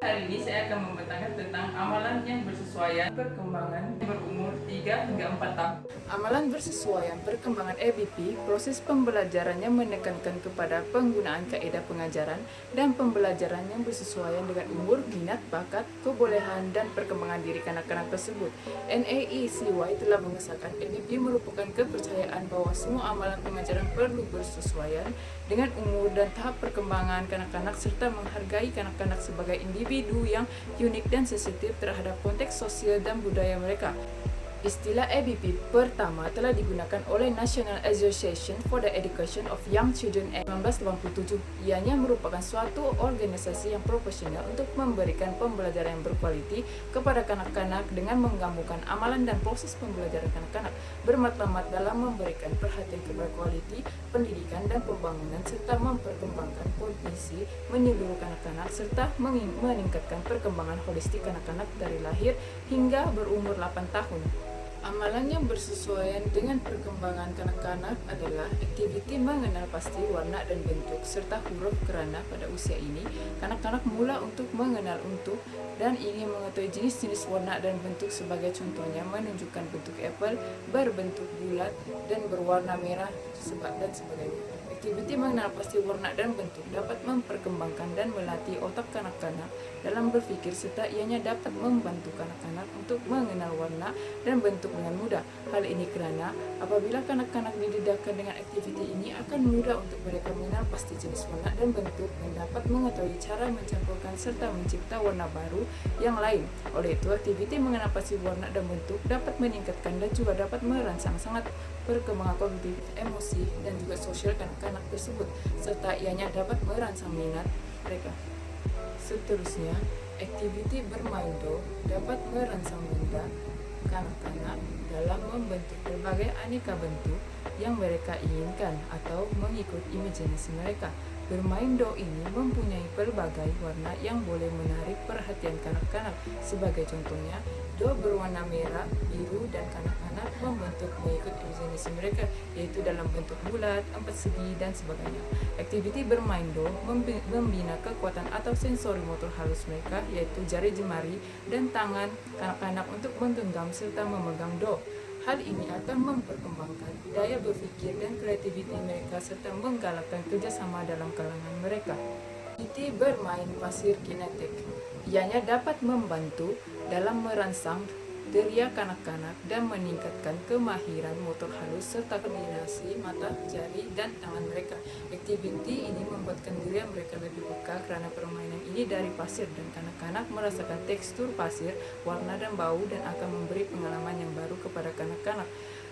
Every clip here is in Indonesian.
Hari ini saya akan membentangkan tentang amalan yang bersesuaian perkembangan berumur 3 hingga 4 tahun. Amalan bersesuaian perkembangan EBP, proses pembelajarannya menekankan kepada penggunaan kaidah pengajaran dan pembelajaran yang bersesuaian dengan umur, minat, bakat, kebolehan, dan perkembangan diri kanak-kanak tersebut. NAECY telah mengesahkan EBP merupakan kepercayaan bahwa semua amalan pengajaran perlu bersesuaian dengan umur dan tahap perkembangan kanak-kanak serta menghargai kanak-kanak sebagai individu yang unik dan sensitif terhadap konteks sosial dan budaya mereka. Istilah EBP pertama telah digunakan oleh National Association for the Education of Young Children 1987. Ianya merupakan suatu organisasi yang profesional untuk memberikan pembelajaran yang berkualiti kepada kanak-kanak dengan menggabungkan amalan dan proses pembelajaran kanak-kanak bermatlamat dalam memberikan perhatian kepada kualiti pendidikan dan pembangunan serta memperkembangkan kondisi menyeluruh kanak-kanak serta meningkatkan perkembangan holistik kanak-kanak dari lahir hingga berumur 8 tahun. Amalan yang bersesuaian dengan perkembangan kanak-kanak adalah aktiviti mengenal pasti warna dan bentuk serta huruf kerana pada usia ini, kanak-kanak mula untuk mengenal untuk dan ingin mengetahui jenis-jenis warna dan bentuk sebagai contohnya menunjukkan bentuk apel berbentuk bulat dan berwarna merah dan sebagainya. Aktiviti mengenal pasti warna dan bentuk dapat memperkembangkan dan melatih otak kanak-kanak dalam berpikir serta ianya dapat membantu kanak-kanak untuk mengenal warna dan bentuk dengan mudah. Hal ini kerana apabila kanak-kanak didedahkan dengan aktiviti ini akan mudah untuk mereka mengenal pasti jenis warna dan bentuk dan dapat mengetahui cara mencampurkan serta mencipta warna baru yang lain. Oleh itu, aktiviti mengenal pasti warna dan bentuk dapat meningkatkan dan juga dapat merangsang sangat perkembangan kognitif, emosi, dan juga sosial kanak-kanak tersebut, serta ianya dapat merangsang minat mereka. Seterusnya, aktiviti bermain do dapat merangsang minat kanak-kanak dalam membentuk berbagai aneka bentuk yang mereka inginkan atau mengikut imajinasi mereka. Bermain do ini mempunyai pelbagai warna yang boleh menarik perhatian kanak-kanak. Sebagai contohnya, do berwarna merah, biru, dan kanak-kanak membentuk mengikut imajinasi mereka, yaitu dalam bentuk bulat, empat segi, dan sebagainya. Aktiviti bermain do membina kekuatan atau sensori motor halus mereka, yaitu jari jemari dan tangan kanak-kanak untuk menggenggam serta memegang do. Hal ini akan memperkembangkan daya berpikir dan kreativiti mereka serta menggalakkan kerjasama dalam kalangan mereka. Aktiviti bermain pasir kinetik. Ianya dapat membantu dalam merangsang deria kanak-kanak dan meningkatkan kemahiran motor halus serta koordinasi mata, jari, dan tangan mereka. Aktiviti ini membuatkan diri mereka lebih peka kerana permainan ini dari pasir dan kanak-kanak merasakan tekstur pasir, warna dan bau dan akan memberi pengalaman yang baru kepada kanak-kanak.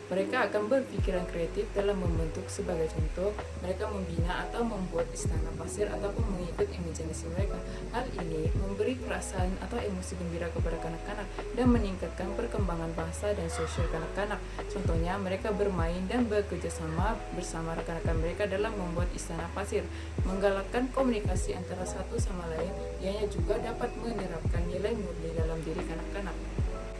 Mereka akan berpikiran kreatif dalam membentuk. Sebagai contoh, mereka membina atau membuat istana pasir ataupun mengikut imajinasi mereka. Hal ini memberi perasaan atau emosi gembira kepada kanak-kanak dan meningkatkan perkembangan bahasa dan sosial kanak-kanak. Contohnya, mereka bermain dan bekerja sama bersama rekan-rekan mereka dalam membuat istana pasir, menggalakkan komunikasi antara satu sama lain. Ianya juga dapat menerapkan nilai murni dalam diri kanak-kanak.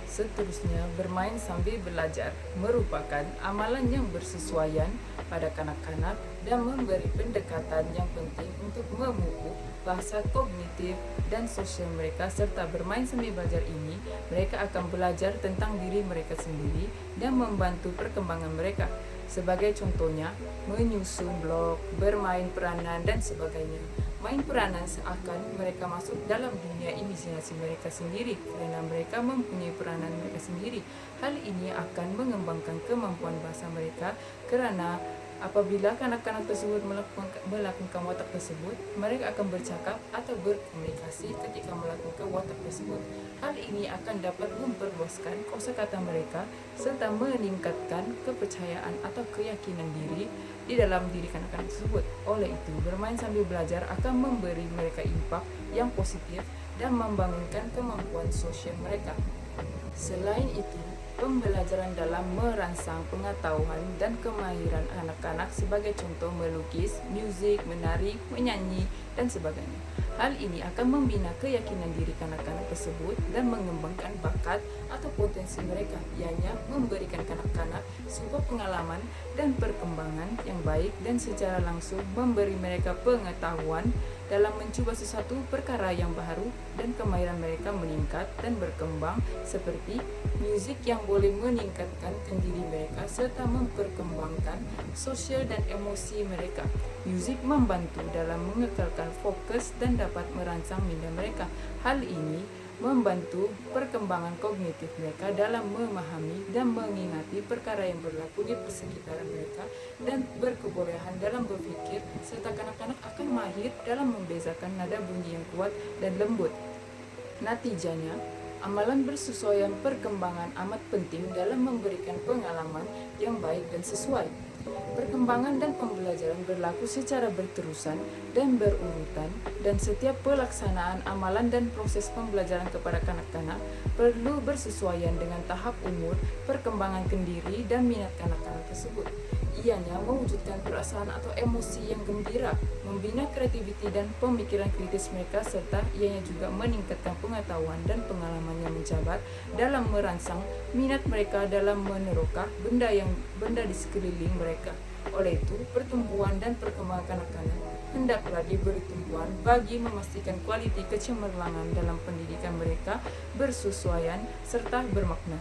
Seterusnya, bermain sambil belajar merupakan amalan yang bersesuaian pada kanak-kanak dan memberi pendekatan yang penting untuk memupuk bahasa kognitif dan sosial mereka. Serta bermain sambil belajar ini, mereka akan belajar tentang diri mereka sendiri dan membantu perkembangan mereka. Sebagai contohnya, menyusun blok, bermain peranan, dan sebagainya. Main peranan seakan mereka masuk dalam dunia imajinasi mereka sendiri kerana mereka mempunyai peranan mereka sendiri. Hal ini akan mengembangkan kemampuan bahasa mereka kerana apabila kanak-kanak tersebut melakukan watak tersebut, mereka akan bercakap atau berkomunikasi ketika melakukan watak tersebut. Hal ini akan dapat memperluaskan kosakata mereka serta meningkatkan kepercayaan atau keyakinan diri di dalam diri kanak-kanak tersebut. Oleh itu, bermain sambil belajar akan memberi mereka impak yang positif dan membangunkan kemampuan sosial mereka. Selain itu, pembelajaran dalam merangsang pengetahuan dan kemahiran anak-anak sebagai contoh melukis, muzik, menari, menyanyi, dan sebagainya. Hal ini akan membina keyakinan diri kanak-kanak tersebut dan mengembangkan bakat atau potensi mereka. Ianya memberikan kanak-kanak sebuah pengalaman dan perkembangan yang baik dan secara langsung memberi mereka pengetahuan dalam mencoba sesuatu perkara yang baru dan kemahiran mereka meningkat dan berkembang seperti musik yang boleh meningkatkan diri mereka serta memperkembangkan sosial dan emosi mereka. Musik membantu dalam mengekalkan fokus dan dapat merangsang minda mereka. Hal ini membantu perkembangan kognitif mereka dalam memahami dan mengingati perkara yang berlaku di persekitaran mereka dan berkebolehan dalam berpikir serta kanak-kanak akan mahir dalam membezakan nada bunyi yang kuat dan lembut. Natijanya, amalan bersesuaian perkembangan amat penting dalam memberikan pengalaman yang baik dan sesuai. Perkembangan dan pembelajaran berlaku secara berterusan dan berurutan, dan setiap pelaksanaan amalan dan proses pembelajaran kepada kanak-kanak perlu bersesuaian dengan tahap umur, perkembangan kendiri, dan minat kanak-kanak tersebut. Ianya mewujudkan perasaan atau emosi yang gembira, membina kreativiti dan pemikiran kritis mereka, serta ianya juga meningkatkan pengetahuan dan pengalaman yang menjabat dalam merangsang minat mereka dalam meneroka benda di sekeliling mereka. Oleh itu, pertumbuhan dan perkembangan kanak-kanak hendaklah diberi tumpuan bagi memastikan kualiti kecemerlangan dalam pendidikan mereka bersesuaian serta bermakna.